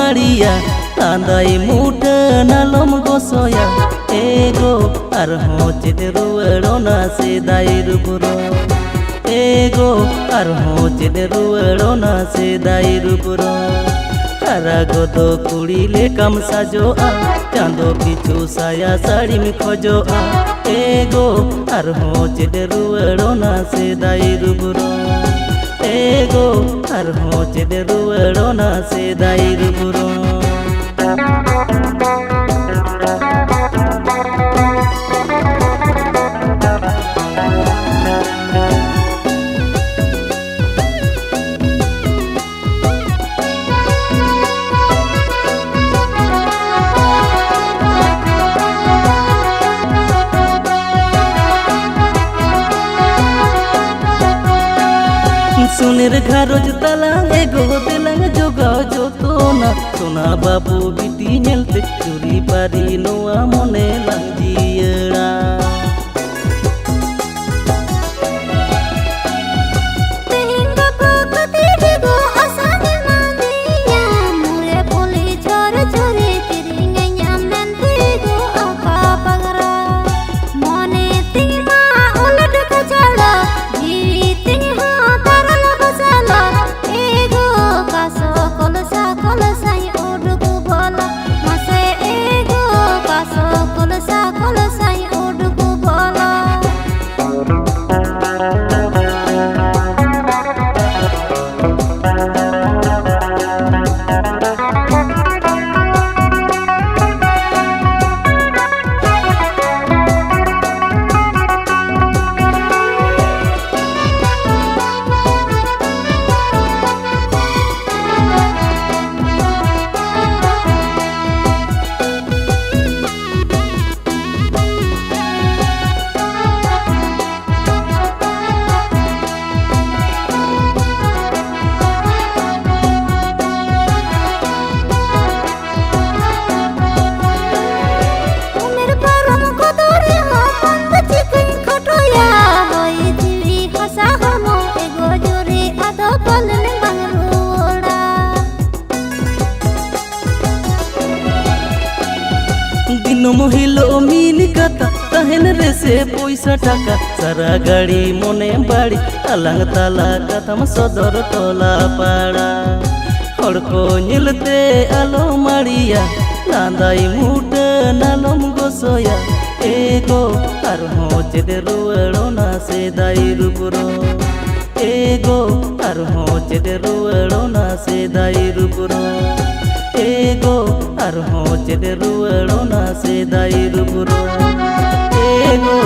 मारिया तांदाई मुठा नालम गोसोया एगो आरहों चेद रुवाड़ोना सेदाई रुपुरो एगो आरहों चेद रुवाड़ोना सेदाई रुपुरो हारा गोदो कुड़ीले कम साजोआ चांदो पिछू साया साड़ी में खोजोआ एगो आरहों चेद रुवाड़ोना सेदाई रुपुरो एगो आरहों चेद रुवाड़ोना सेदाई रुपुरो सुनेर घारोज तलांग एगो दिलांग जोगाओ जोतोना सोना बाबू बिटी नेलते चुरी पारी नोआ मने लांजियड़ा महिलो मिल कथा तहन रे से पैसा टाका सारा गाड़ी मने बाड़ी आलांग ताला कथम सदर टोला पाड़ा हड़ को निलते आलो मारिया लांदाई मुठा नालम गोसोया एगो आरहों चेद रुवाड़ोना सेदाई रुपुरो एगो आरहों चेद रुवाड़ोना सेदाई रुपुरो एगो आरहों चेद रुवाड़ोना सेदाई रुपुरो एगो